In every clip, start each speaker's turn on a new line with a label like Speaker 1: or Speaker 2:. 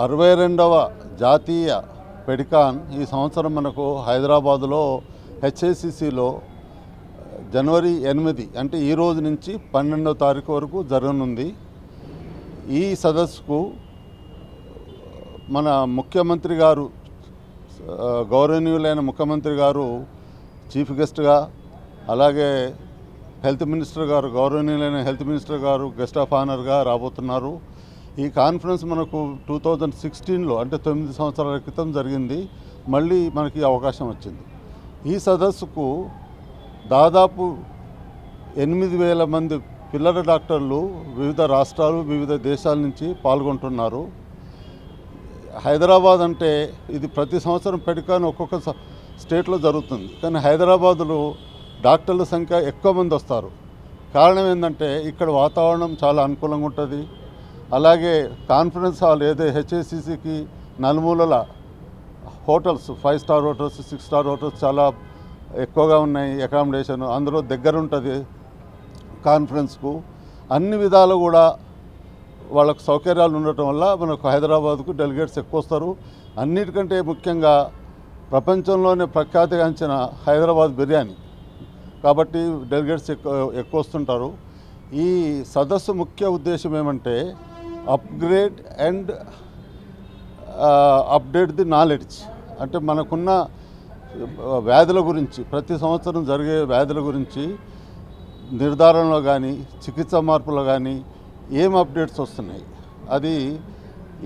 Speaker 1: 62వ జాతీయ పెడికాన్ ఈ సంవత్సరం మనకు హైదరాబాదులో హెచ్ఏసిసిలో జనవరి 8 అంటే ఈ రోజు నుంచి 12వ తారీఖు వరకు జరగనుంది. ఈ సదస్సుకు మన ముఖ్యమంత్రి గారు, గౌరవనీయులైన ముఖ్యమంత్రి గారు చీఫ్ గెస్ట్గా, అలాగే హెల్త్ మినిస్టర్ గారు, గౌరవనీయులైన హెల్త్ మినిస్టర్ గారు గెస్ట్ ఆఫ్ ఆనర్గా రాబోతున్నారు. ఈ కాన్ఫరెన్స్ మనకు 2016లో అంటే 9 సంవత్సరాల క్రితం జరిగింది. మళ్ళీ మనకి అవకాశం వచ్చింది. ఈ సదస్సుకు దాదాపు 8,000 మంది పిల్లల డాక్టర్లు వివిధ రాష్ట్రాలు, వివిధ దేశాల నుంచి పాల్గొంటున్నారు. హైదరాబాద్ అంటే ఇది ప్రతి సంవత్సరం పెడికాన్ ఒక్కొక్క స్టేట్లో జరుగుతుంది, కానీ హైదరాబాదులో డాక్టర్ల సంఖ్య ఎక్కువ మంది వస్తారు. కారణం ఏంటంటే ఇక్కడ వాతావరణం చాలా అనుకూలంగా ఉంటుంది. అలాగే కాన్ఫరెన్స్ హాల్ ఏదో హెచ్ఏసిసికి నలుమూలల hotels, 5 star hotels, 6 star hotels చాలా ఎక్కువగా ఉన్నాయి. అకామిడేషన్ అందులో దగ్గర ఉంటుంది. కాన్ఫరెన్స్కు అన్ని విధాలు కూడా వాళ్ళకు సౌకర్యాలు ఉండటం వల్ల మనకు హైదరాబాద్కు డెలిగేట్స్ ఎక్కువ వస్తారు. అన్నిటికంటే ముఖ్యంగా ప్రపంచంలోనే ప్రఖ్యాతిగాంచిన హైదరాబాద్ బిర్యానీ కాబట్టి డెలిగేట్స్ ఎక్కువ వస్తుంటారు. ఈ సదస్సు ముఖ్య ఉద్దేశం ఏమంటే upgrade and update the knowledge. అంటే మనకున్న వ్యాధుల గురించి, ప్రతి సంవత్సరం జరిగే వ్యాధుల గురించి నిర్ధారణలో కానీ, చికిత్స మార్పులో కానీ ఏం అప్డేట్స్ వస్తున్నాయి, అది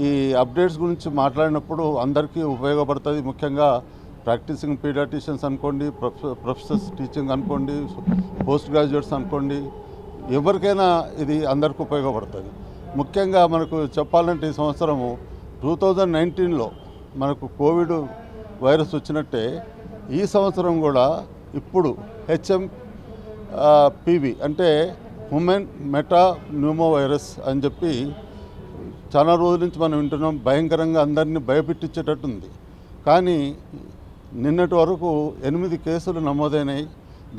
Speaker 1: ఈ అప్డేట్స్ గురించి మాట్లాడినప్పుడు అందరికీ ఉపయోగపడుతుంది. ముఖ్యంగా ప్రాక్టీసింగ్ పీడియాట్రిషియన్స్ అనుకోండి, ప్రొఫెసర్స్ టీచింగ్ అనుకోండి, పోస్ట్ గ్రాడ్యుయేట్స్ అనుకోండి, ఎవరికైనా ఇది అందరికీ ఉపయోగపడుతుంది. ముఖ్యంగా మనకు చెప్పాలంటే ఈ సంవత్సరము 2019లో మనకు కోవిడ్ వైరస్ వచ్చినట్టే ఈ సంవత్సరం కూడా ఇప్పుడు HMPV అంటే హ్యూమన్ మెటా న్యూమో వైరస్ అని చెప్పి చాలా రోజుల నుంచి మనం వింటున్నాం. భయంకరంగా అందరినీ భయపెట్టించేటట్టుంది. కానీ నిన్నటి వరకు 8 కేసులు నమోదైనాయి.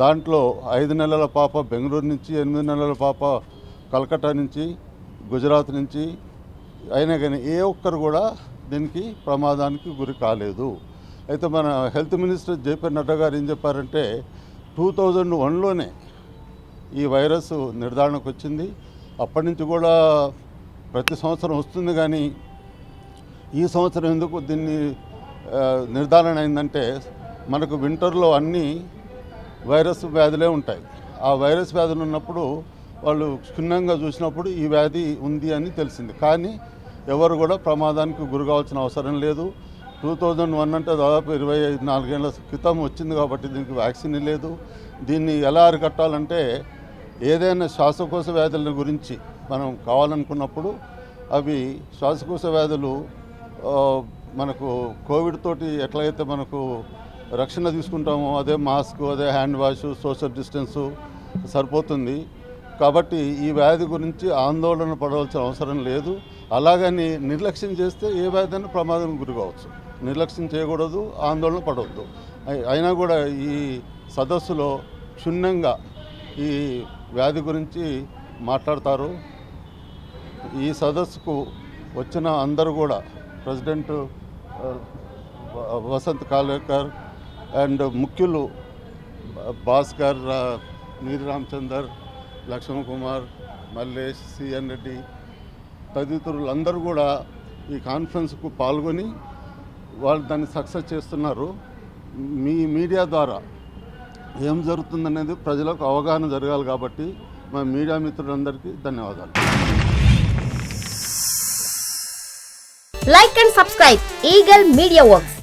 Speaker 1: దాంట్లో 5 నెలల పాప బెంగళూరు నుంచి, 8 నెలల పాప కలకత్తా నుంచి, గుజరాత్ నుంచి అయినా కానీ ఏ ఒక్కరు కూడా దీనికి ప్రమాదానికి గురి కాలేదు. అయితే మన హెల్త్ మినిస్టర్ జేపీ నడ్డా గారు ఏం చెప్పారంటే 2001లోనే ఈ వైరస్ నిర్ధారణకు వచ్చింది. అప్పటి నుంచి కూడా ప్రతి సంవత్సరం వస్తుంది, కానీ ఈ సంవత్సరం ఎందుకు దీన్ని నిర్ధారణ అయిందంటే మనకు వింటర్లో అన్ని వైరస్ వ్యాధులే ఉంటాయి. ఆ వైరస్ వ్యాధులు ఉన్నప్పుడు వాళ్ళు క్షుణ్ణంగా చూసినప్పుడు ఈ వ్యాధి ఉంది అని తెలిసింది. కానీ ఎవరు కూడా ప్రమాదానికి గురి కావాల్సిన అవసరం లేదు. 2001 అంటే దాదాపు 24 ఏళ్ల క్రితం వచ్చింది కాబట్టి దీనికి వ్యాక్సిన్ లేదు. దీన్ని ఎలా అరికట్టాలంటే ఏదైనా శ్వాసకోశ వ్యాధుల గురించి మనం కావాలనుకున్నప్పుడు అవి శ్వాసకోశ వ్యాధులు మనకు కోవిడ్ తోటి ఎట్లయితే మనకు రక్షణ తీసుకుంటామో అదే మాస్క్, అదే హ్యాండ్ వాష్, సోషల్ డిస్టెన్సు సరిపోతుంది. కాబట్టి ఈ వ్యాధి గురించి ఆందోళన పడవలసిన అవసరం లేదు. అలాగని నిర్లక్ష్యం చేస్తే ఏ వ్యాధి ప్రమాదం గురి కావచ్చు. నిర్లక్ష్యం చేయకూడదు, ఆందోళన పడవద్దు. అయినా కూడా ఈ సదస్సులో క్షుణ్ణంగా ఈ వ్యాధి గురించి మాట్లాడతారు. ఈ సదస్సుకు వచ్చిన అందరూ కూడా ప్రెసిడెంట్ వసంత్ కాలేకర్ అండ్ ముఖ్యులు భాస్కర్, నీరి రామచందర్, లక్ష్మణ్ కుమార్, మల్లేష్, సిఎన్ రెడ్డి తదితరులు అందరూ కూడా ఈ కాన్ఫరెన్స్కు పాల్గొని వాళ్ళు దాన్ని సక్సెస్ చేస్తున్నారు. మీ మీడియా ద్వారా ఏం జరుగుతుందనేది ప్రజలకు అవగాహన జరగాలి కాబట్టి మా మీడియా మిత్రులందరికీ ధన్యవాదాలు.
Speaker 2: Like and subscribe Eagle Media Works.